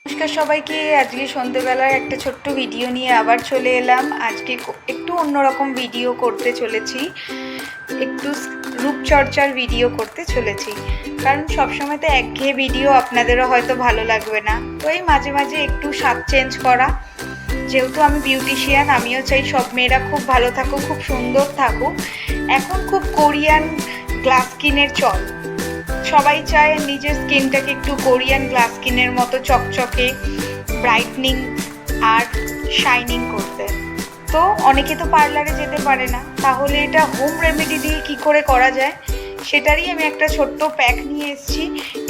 নমস্কার সবাইকে। আজকে সন্ধ্যেবেলার একটা ছোট্ট ভিডিও নিয়ে আবার চলে এলাম। আজকে একটু অন্যরকম ভিডিও করতে চলেছি, একটু রূপচর্চার ভিডিও করতে চলেছি। কারণ সবসময় তো একঘেয়ে ভিডিও আপনাদেরও হয়তো ভালো লাগবে না, তো এই মাঝে মাঝে একটু স্বাদ চেঞ্জ করা। যেহেতু আমি বিউটিশিয়ান, আমিও চাই সব মেয়েরা খুব ভালো থাকুক, খুব সুন্দর থাকুক। এখন খুব কোরিয়ান গ্লাস স্কিনের চল, সবাই চায় নিজের স্কিনটাকে একটু কোরিয়ান গ্লাস স্কিনের মতো চকচকে, ব্রাইটনিং আর শাইনিং করতে। তো অনেকে তো পার্লারে যেতে পারে না, তাহলে এটা হোম রেমেডি দিয়ে কী করে করা যায় সেটারই আমি একটা ছোট্ট প্যাক নিয়ে এসেছি।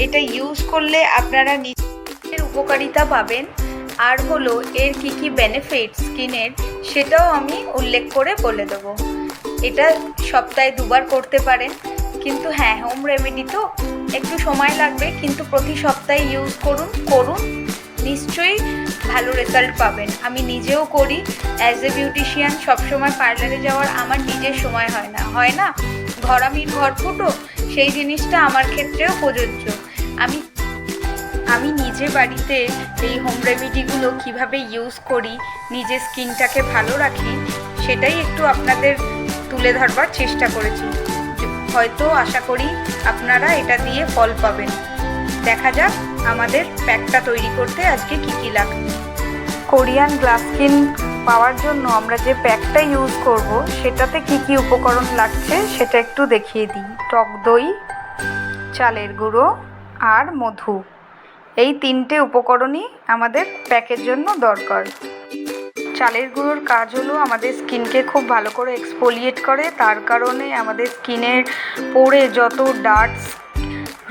এটা ইউজ করলে আপনারা নিজের উপকারিতা পাবেন, আর হলো এর কী কী বেনিফিট স্কিনের সেটাও আমি উল্লেখ করে বলে দেবো। এটা সপ্তাহে 2 বার করতে পারেন, কিন্তু হ্যাঁ, হোম রেমেডি তো একটু সময় লাগবে, কিন্তু প্রতি সপ্তাহে ইউজ করুন, নিশ্চয়ই ভালো রেজাল্ট পাবেন। আমি নিজেও করি অ্যাজ এ বিউটিশিয়ান। সবসময় পার্লারে যাওয়ার আমার নিজের সময় হয় না, ঘরামির ঘর ফুটো, সেই জিনিসটা আমার ক্ষেত্রেও প্রযোজ্য। আমি নিজে বাড়িতে এই হোম রেমেডিগুলো কিভাবে ইউজ করি, নিজের স্কিনটাকে ভালো রাখি, সেটাই একটু আপনাদের তুলে ধরবার চেষ্টা করেছি। হয়তো আশা করি আপনারা এটা দিয়ে ফল পাবেন। দেখা যাক আমাদের প্যাকটা তৈরি করতে আজকে কী কী লাগবে। কোরিয়ান গ্লাস স্কিন পাওয়ার জন্য আমরা যে প্যাকটা ইউজ করব সেটাতে কী কী উপকরণ লাগছে সেটা একটু দেখিয়ে দিই। টক দই, চালের গুঁড়ো আর মধু, এই 3টে উপকরণই আমাদের প্যাকের জন্য দরকার। চালের গুঁড়োর কাজ হলো আমাদের স্কিনকে খুব ভালো করে এক্সফোলিয়েট করে, তার কারণে আমাদের স্কিনের পোরে যত ডার্টস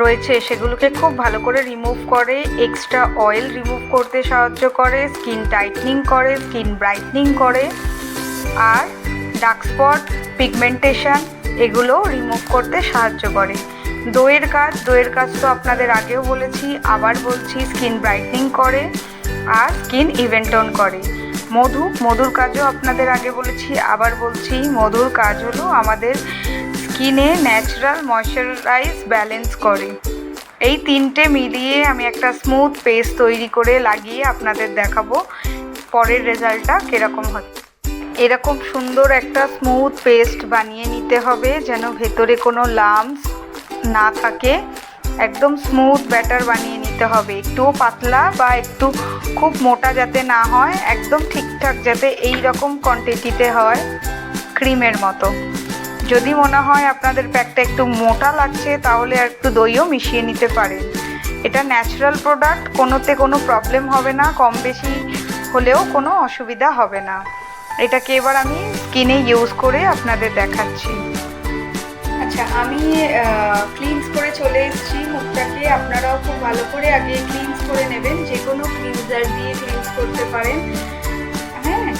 রয়েছে সেগুলোকে খুব ভালো করে রিমুভ করে, এক্সট্রা অয়েল রিমুভ করতে সাহায্য করে, স্কিন টাইটনিং করে, স্কিন ব্রাইটনিং করে, আর ডার্ক স্পট, পিগমেন্টেশন এগুলো রিমুভ করতে সাহায্য করে। দইয়ের কাজ তো আপনাদের আগেও বলেছি, আবার বলছি, স্কিন ব্রাইটনিং করে আর স্কিন ইভেন টোন করে। মধুর কাজও আপনাদের আগে বলেছি, আবার বলছি, মধুর কাজ হলো আমাদের স্কিনে ন্যাচারাল ময়শ্চারাইজ ব্যালেন্স করে। এই 3টে মিলিয়ে আমি একটা স্মুথ পেস্ট তৈরি করে লাগিয়ে আপনাদের দেখাবো পরের রেজাল্টটা কীরকম হচ্ছে। এরকম সুন্দর একটা স্মুথ পেস্ট বানিয়ে নিতে হবে, যেন ভেতরে কোনো লাম্পস না থাকে। একদম স্মুথ ব্যাটার বানিয়ে নিতে হবে, একটুও পাতলা বা একটু খুব মোটা যাতে না হয়, একদম ঠিকঠাক যাতে এই রকম কোয়ান্টিটিতে হয়, ক্রিমের মতো। যদি মনে হয় আপনাদের প্যাকটা একটু মোটা লাগছে তাহলে আর একটু দইও মিশিয়ে নিতে পারেন। এটা ন্যাচারাল প্রোডাক্ট, কোনোতে কোনো প্রবলেম হবে না, কম বেশি হলেও কোনো অসুবিধা হবে না। এটাকে এবার আমি স্কিনে ইউজ করে আপনাদের দেখাচ্ছি। আচ্ছা, আমি ক্লিনস করে চলে এসেছি মুখটাকে। আপনারাও খুব ভালো করে আগে ক্লিনস করে নেবেন, যে কোনো ক্লিনজার দিয়ে ক্লিনস করতে পারেন। হ্যাঁ,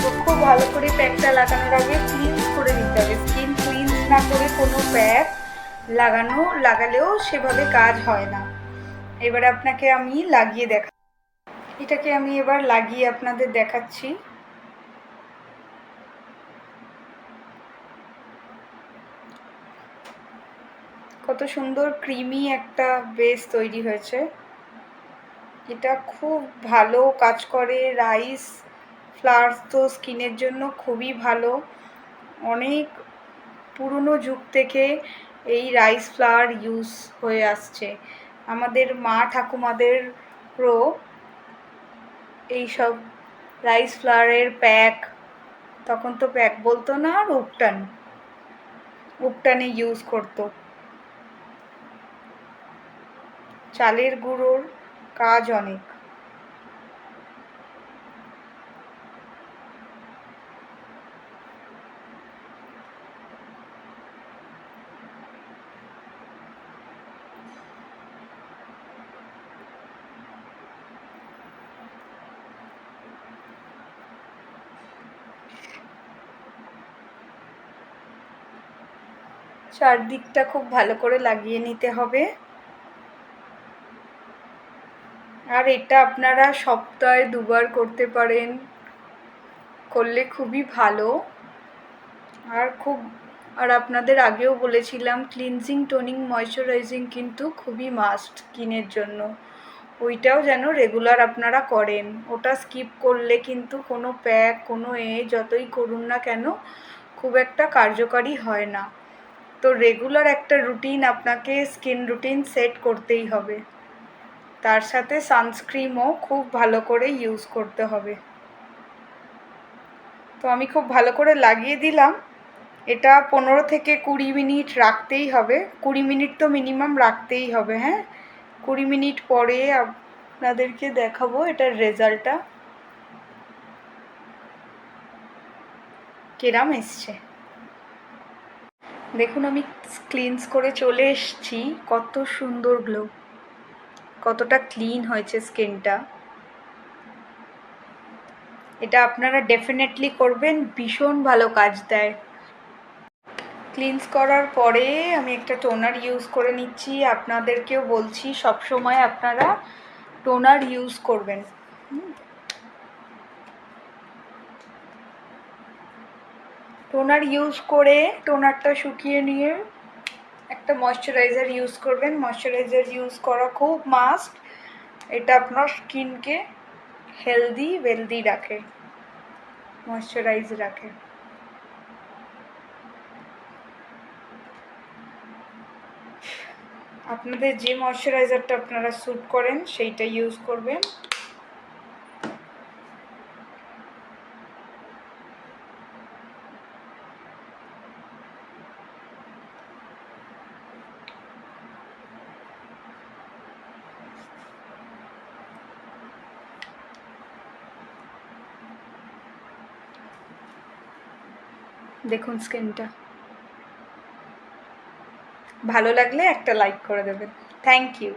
তো খুব ভালো করে প্যাকটা লাগানোর আগে ক্লিনস করে নিতে হবে। স্কিন ক্লিনস না করে কোনো প্যাক লাগালেও সেভাবে কাজ হয় না। এবার আপনাকে আমি লাগিয়ে এটাকে আমি এবার লাগিয়ে আপনাদের দেখাচ্ছি। কত সুন্দর ক্রিমি একটা বেস তৈরি হয়েছে। এটা খুব ভালো কাজ করে। রাইস ফ্লাওয়ার তো স্কিনের জন্য খুবই ভালো। অনেক পুরনো যুগ থেকে এই রাইস ফ্লাওয়ার ইউজ হয়ে আসছে। আমাদের মা ঠাকুমাদেরও এইসব রাইস ফ্লাওয়ারের প্যাক, তখন তো প্যাক বলতো না, আর উপটানে ইউজ করতো। চালের গুঁড়োর কাজ অনেক। চারদিকটা খুব ভালো করে লাগিয়ে নিতে হবে। আর এটা আপনারা সপ্তাহে 2 বার করতে পারেন, করলে খুবই ভালো। আর আপনাদের আগেও বলেছিলাম, ক্লিনজিং, টোনিং, ময়শ্চারাইজিং কিন্তু খুবই মাস্ট স্কিনের জন্য। ওইটাও যেন রেগুলার আপনারা করেন। ওটা স্কিপ করলে কিন্তু কোনো প্যাক কোনো যতই করুন না কেন খুব একটা কার্যকারী হয় না। তো রেগুলার একটা রুটিন আপনাকে স্কিন রুটিন সেট করতেই হবে। তার সাথে সানস্ক্রিনও খুব ভালো করে ইউজ করতে হবে। তো আমি খুব ভালো করে লাগিয়ে দিলাম। এটা 15 থেকে 20 মিনিট রাখতেই হবে। 20 মিনিট তো মিনিমাম রাখতেই হবে। হ্যাঁ, 20 মিনিট পরে আপনাদেরকে দেখাবো এটার রেজাল্টটা কিরাম এসছে। দেখুন আমি ক্লিনস করে চলে এসেছি। কত সুন্দর গ্লো, কতটা ক্লিন হয়েছে স্কিনটা। এটা আপনারা ডেফিনেটলি করবেন, ভীষণ ভালো কাজ দেয়। ক্লিনস করার পরে আমি একটা টোনার ইউজ করে নিচ্ছি। আপনাদেরকেও বলছি সবসময় আপনারা টোনার ইউজ করবেন। টোনার ইউজ করে টোনারটা শুকিয়ে নিয়ে একটা ময়শ্চারাইজার ইউজ করবেন। ময়শ্চারাইজার ইউজ করা খুব মাস্ট। এটা আপনার স্কিনকে হেলদি ওয়েলদি রাখে, ময়শ্চারাইজ রাখে। আপনাদের যে ময়শ্চারাইজারটা আপনারা স্যুট করেন সেইটা ইউজ করবেন। দেখুন স্কিনটা, ভালো লাগলে একটা লাইক করে দেবেন। Thank you.